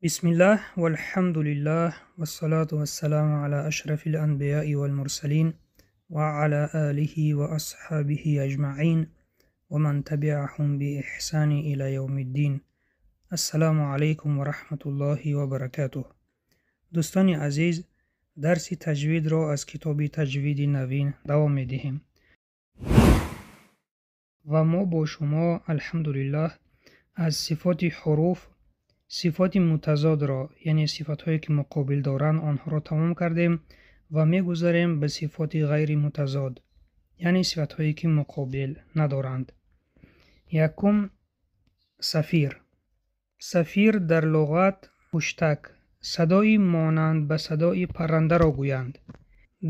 بسم الله والحمد لله والصلاة والسلام على أشرف الأنبياء والمرسلين وعلى آله وأصحابه أجمعين ومن تبعهم بإحسان إلى يوم الدين. السلام عليكم ورحمة الله وبركاته. دوستان عزیز، درس تجوید را از کتاب تجوید نوین دوام می‌دهیم و ما با شما الحمدلله از صفات حروف، صفات متضاد را یعنی صفات هایی که مقابل دارند آنها را تمام کردیم و میگذاریم به صفات غیر متضاد یعنی صفات هایی که مقابل ندارند. یکم، صفیر. صفیر در لغت پشتک، صدای مانند به صدای پرنده را گویند.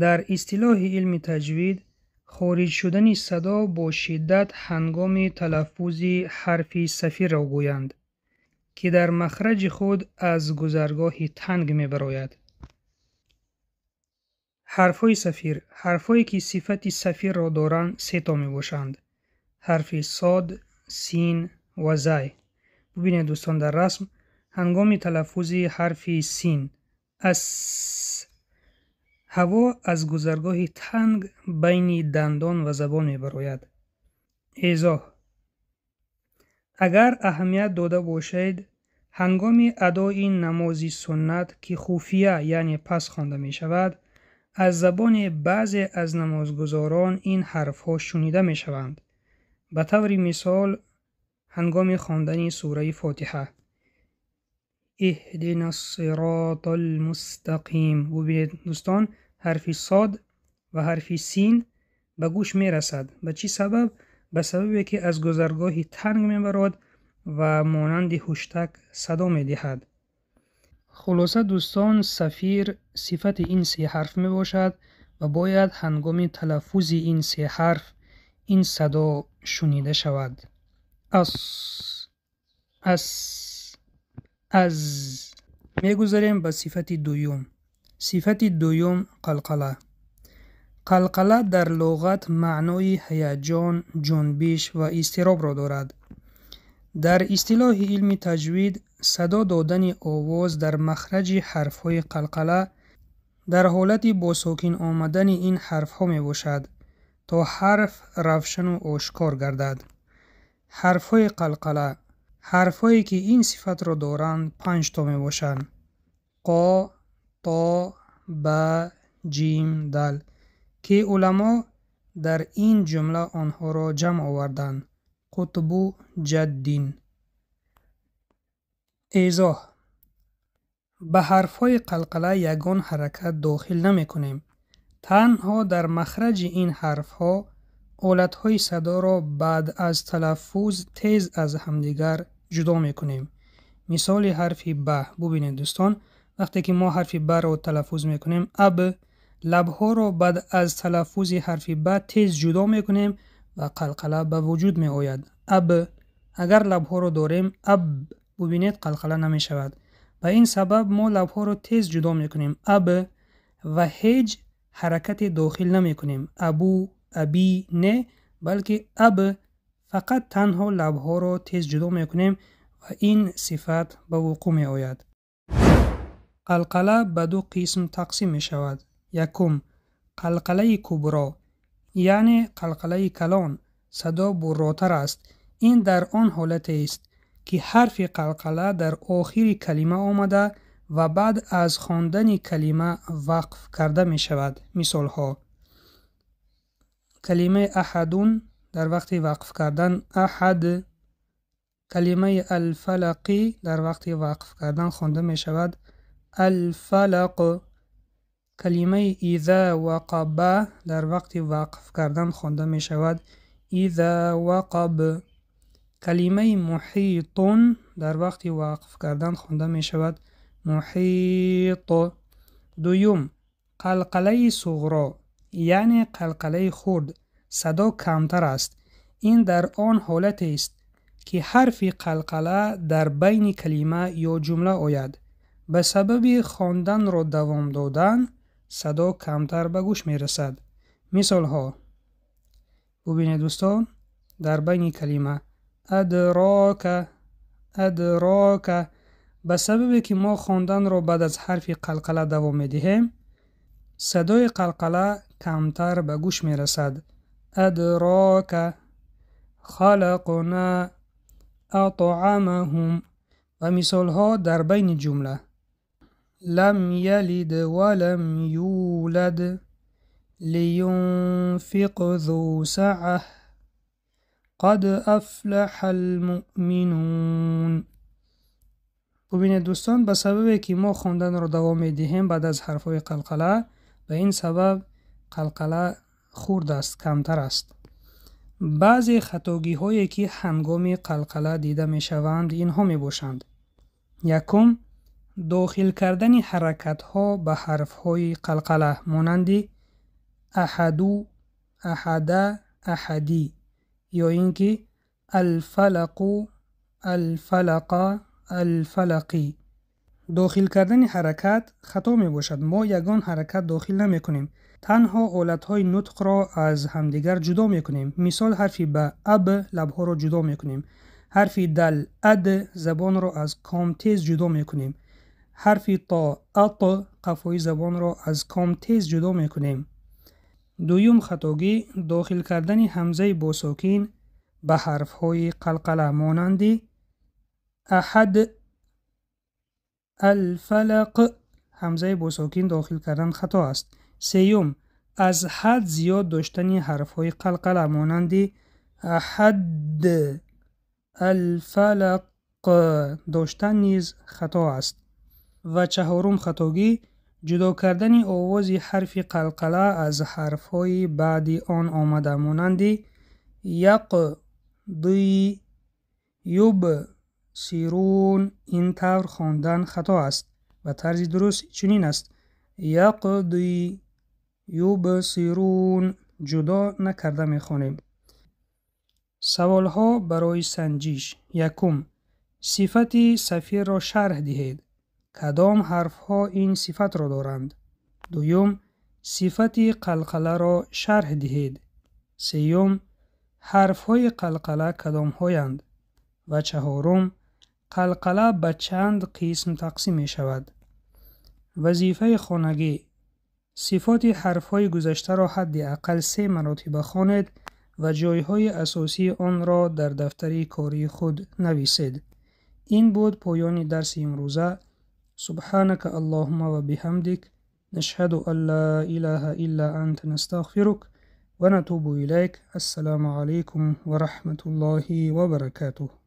در اصطلاح علم تجوید خارج شدن صدا با شدت هنگام تلفظ حرف صفیر را گویند که در مخرج خود از گذرگاه تنگ می براید. حرفهای صفیر، حرفهایی که صفت صفیر را دارند سه تا می باشند: حرف صاد، سین و زای. ببینید دوستان، در رسم هنگام تلفظ حرف سین اس، هوا از گذرگاه تنگ بین دندان و زبان می براید. ایضاح. اگر اهمیت داده باشید، هنگام ادای نماز سنت که خفیه یعنی پس خوانده می شود، از زبان بعضی از نمازگزاران این حرف ها شنیده می شوند. به طور مثال هنگام خواندن سوره فاتحه: اهدنا الصراط المستقیم. ببینید دوستان، حرف صاد و حرف سین به گوش می رسد. به چی سبب؟ به سببی که از گذرگاه تنگ می برد و مانند هشتک صدا می دهد. خلاصه دوستان، صفیر صفت این سه حرف می باشد و باید هنگام تلفظ این سه حرف این صدا شنیده شود. از می گذاریم به صفت دویم. صفت دویم قلقله. قلقله در لغت معنای هیجان، جنبش و اضطراب را دارد. در اصطلاح علم تجوید صدا دادن آواز در مخرج حرف‌های قلقله در حالت با ساکن آمدن این حرف‌ها می باشد تا حرف روشن و آشکار گردد. حرف‌های قلقله، حرف‌هایی که این صفت را دارند 5 تا می باشند: قا، تا، با، جیم، دال که علما در این جمله آنها را جمع آوردند: قطب جدین. ایضاح. به حرف‌های قلقله یگان حرکت داخل نمی کنیم. تنها در مخرج این حرف‌ها آلت‌های صدا را بعد از تلفظ تیز از همدیگر جدا می کنیم. مثال حرف ب. ببینید دوستان، وقتی که ما حرف ب را تلفظ می کنیم، اب، لب‌ها را بعد از تلفظ حرف ب تیز جدا می کنیم و قلقله به وجود می آید. اب. اگر لب‌ها را داریم اب، ببینید قلقله نمی شود. به این سبب ما لب‌ها را تیز جدا می کنیم اب و هیچ حرکت داخل نمی کنیم: ابو، ابی، نه، بلکه اب. فقط تنها لب‌ها را تیز جدا می کنیم و این صفت به وقوع می آید. قلقله به 2 قسم تقسیم می شود. یکم، قلقله کبرا یعنی قلقله کلان، صدا براتر است. این در آن حالت است که حرف قلقله در آخر کلمه آمده و بعد از خواندن کلمه وقف کرده می شود. مثال ها: کلمه احدون در وقت وقف کردن احد. کلمه الفلقی در وقت وقف کردن خوانده می شود الفلق. کلمه اذا وقب در وقت وقف کردن خوانده می شود اذا وقب. کلمه محیطون در وقت وقف کردن خوانده می شود محیط. دویم، قلقله صغرا یعنی قلقله خرد، صدا کمتر است. این در آن حالت است که حرف قلقله در بین کلمه یا جمله آید. به سبب خواندن را دوام دادن صدا کمتر به گوش می رسد. مثال ها: ببینید دوستان، در بین کلمه ادراک، ادراک به سببی که ما خواندن را بعد از حرف قلقله دوام می‌دهیم، صدای قلقله کمتر به گوش می‌رسد. ادراک، خلقنا، اطعمهم و مثال ها در بین جمله. لم یلد ولم یولد لینفق ذو سعه قد افلح المؤمنون. ببینید دوستان، به سببی که ما خواندن رو دوام میدهیم بعد از حرفهای قلقله، به این سبب قلقله خورد است، کمتر است. بعضی خطاگی هایی که هنگام قلقله دیده می شوند اینها می باشند. یکم، داخل کردن حرکت ها به حرف های قلقله مانند احدو، احده، احدی، یا اینکه الفلق، الفلق، الفلقی. داخل کردن حرکت خطا می باشد. ما یگان حرکت داخل نمی کنیم، تنها آلت های نطق را از همدیگر جدا می کنیم. مثال حرفی به اب لبها را جدا می کنیم، حرفی دل اد زبان را از کام تیز جدا می کنیم، حرفی تا ات قفای زبان را از کام تیز جدا می کنیم. دویم خطاگی، داخل کردن همزه با ساکن به حرف های قلقله مانند احد، الفلق. همزه با ساکن داخل کردن خطا است. سیوم، از حد زیاد داشتن حرف های قلقله مانند احد، الفلق داشتن نیز خطا است. و چهارم خطاگی، جدا کردن آواز حرف قلقله از حرف های بعد آن آمده مانند یق، دی، یوب، سیرون. این طور خواندن خطا است و طرز درست چنین است: یقضی، یبصرون. جدا نکرده میخوانیم. سوال ها برای سنجش. یکم، صفت صفیر را شرح دهید. کدام حرف ها این صفت را دارند؟ دوم، صفت قلقله را شرح دهید. سیوم، حرف های قلقله کدام هایند؟ و چهارم، قلقله به چند قسم تقسیم می شود؟ وظیفه خانگی: صفات حرف‌های گذشته را حداقل 3 مراتب خوانید و جایهای اساسی آن را در دفتر کاری خود نویسید. این بود پایان درس امروزه. سبحانك اللهم و بحمدك، نشهد ان لا اله الا انت، نستغفرك و نتوب الیک. السلام علیکم و رحمت الله و برکاته.